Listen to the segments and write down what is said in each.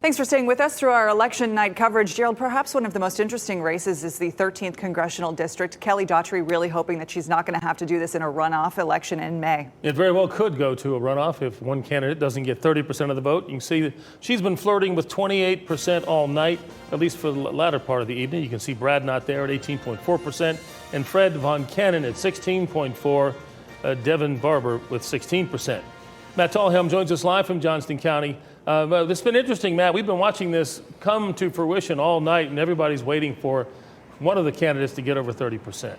Thanks for staying with us through our election night coverage. Gerald, perhaps one of the most interesting races is the 13th congressional district. Kelly Daughtry really hoping that she's not going to have to do this in a runoff election in May. It very well could go to a runoff if one candidate doesn't get 30% of the vote. You can see that she's been flirting with 28% all night, at least for the latter part of the evening. You can see Brad Knott there at 18.4% and Fred Von Cannon at 16.4%, DeVan Barbour with 16%. Matt Tallhelm joins us live from Johnston County. This has been interesting, Matt. We've been watching this come to fruition all night, and everybody's waiting for one of the candidates to get over 30%.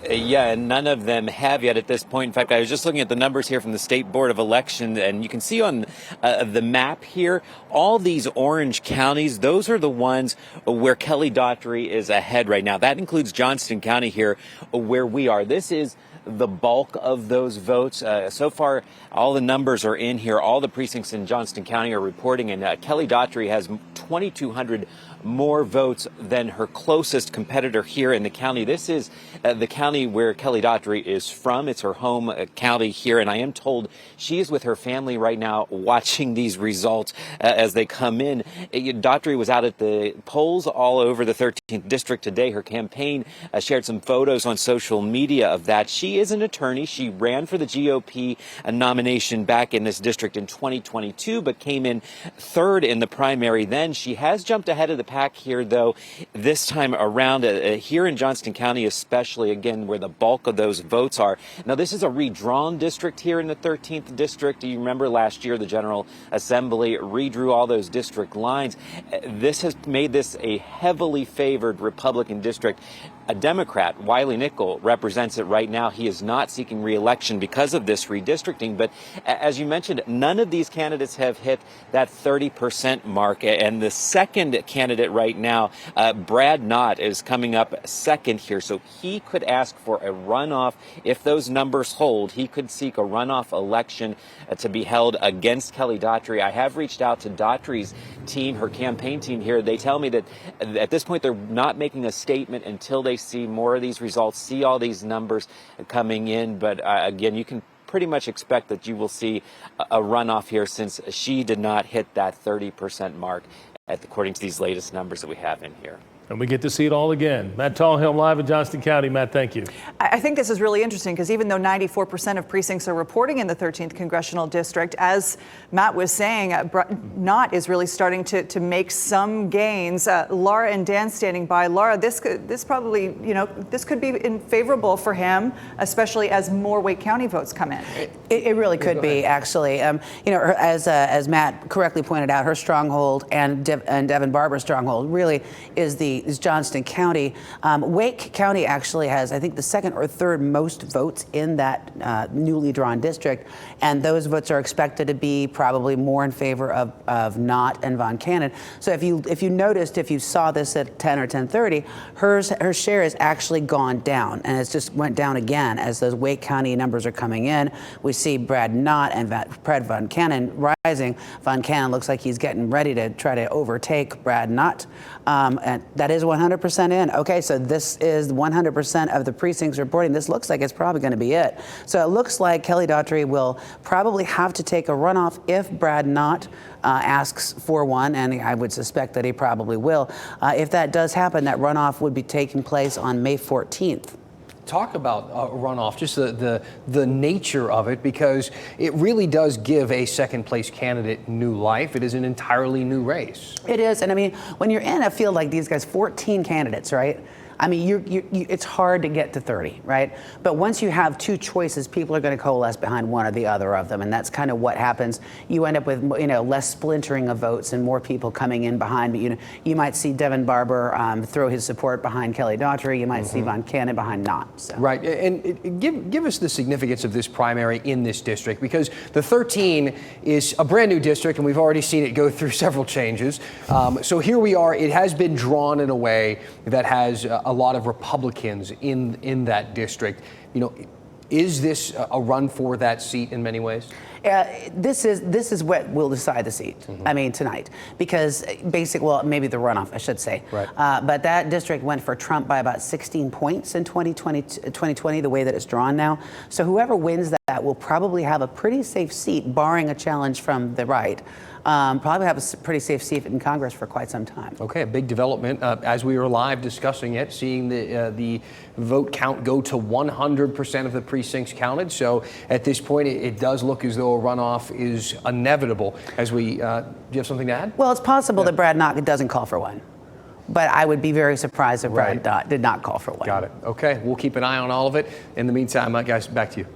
Yeah, and none of them have yet at this point. In fact, I was just looking at the numbers here from the State Board of Elections, and you can see on the map here, all these orange counties, those are the ones where Kelly Daughtry is ahead right now. That includes Johnston County here, where we are. This is the bulk of those votes. So far, all the numbers are in here. All the precincts in Johnston County are reporting, and Kelly Daughtry has 2,200 more votes than her closest competitor here in the county. This is the county where Kelly Daughtry is from. It's her home county here, and I am told she is with her family right now watching these results as they come in. Daughtry was out at the polls all over the 13th district today. Her campaign shared some photos on social media of that. She is an attorney. She ran for the GOP nomination back in this district in 2022, but came in third in the primary then. She has jumped ahead of the pack here, though, this time around, here in Johnston County, especially, again, where the bulk of those votes are. Now, this is a redrawn district here in the 13th district. You remember last year, the General Assembly redrew all those district lines. This has made this a heavily favored Republican district. A Democrat, Wiley Nickel, represents it right now. He is not seeking re-election because of this redistricting. But as you mentioned, none of these candidates have hit that 30% mark. And the second candidate right now, Brad Knott, is coming up second here. So he could ask for a runoff. If those numbers hold, he could seek a runoff election to be held against Kelly Daughtry. I have reached out to Daughtry's team, her campaign team here. They tell me that at this point, they're not making a statement until they see more of these results, see all these numbers coming in. But again, you can pretty much expect that you will see a runoff here since she did not hit that 30% mark, according to these latest numbers that we have in here. And we get to see it all again. Matt Tallhelm live in Johnston County. Matt, thank you. I think this is really interesting because even though 94% of precincts are reporting in the 13th congressional district, as Matt was saying, Knott is really starting to make some gains. Laura and Dan standing by. Laura, this probably, this could be favorable for him, especially as more Wake County votes come in. It really could be, actually. As Matt correctly pointed out, her stronghold and DeVan Barbour's stronghold really is Johnston County. Wake County actually has, I think, the second or third most votes in that newly drawn district, and those votes are expected to be probably more in favor of Knott and Von Cannon. So if you noticed, if you saw this at 10 or 10:30, her share has actually gone down, and it's just went down again as those Wake County numbers are coming in. We see Brad Knott and Fred Von Cannon rising. Von Cannon looks like he's getting ready to try to overtake Brad Knott, and that is 100% in. Okay, so this is 100% of the precincts reporting. This looks like it's probably going to be it. So it looks like Kelly Daughtry will probably have to take a runoff if Brad Knott asks for one, and I would suspect that he probably will. If that does happen, that runoff would be taking place on May 14th. Talk about runoff, just the nature of it, because it really does give a second place candidate new life. It is an entirely new race. It is, and I mean, when you're in a field like these guys, 14 candidates, right? I mean, it's hard to get to 30, right? But once you have two choices, people are going to coalesce behind one or the other of them, and that's kind of what happens. You end up with, less splintering of votes and more people coming in behind. But you might see DeVan Barbour throw his support behind Kelly Daughtry. You might see Von Cannon behind Knott. So. Right, and give us the significance of this primary in this district, because the 13 is a brand new district, and we've already seen it go through several changes. So here we are. It has been drawn in a way that has a lot of Republicans in that district. Is this a run for that seat in many ways? This is what will decide the seat. I mean, tonight, because maybe the runoff, I should say. Right. But that district went for Trump by about 16 points in 2020, the way that it's drawn now. So whoever wins that will probably have a pretty safe seat, barring a challenge from the right. probably have a pretty safe seat in Congress for quite some time. Okay, a big development as we were live discussing it, seeing the vote count go to 100% of the precincts counted. So at this point, it does look as though a runoff is inevitable. As we, do you have something to add? Well, it's possible that Brad Knott doesn't call for one, but I would be very surprised if Brad Knott did not call for one. Got it. Okay, we'll keep an eye on all of it. In the meantime, guys, back to you.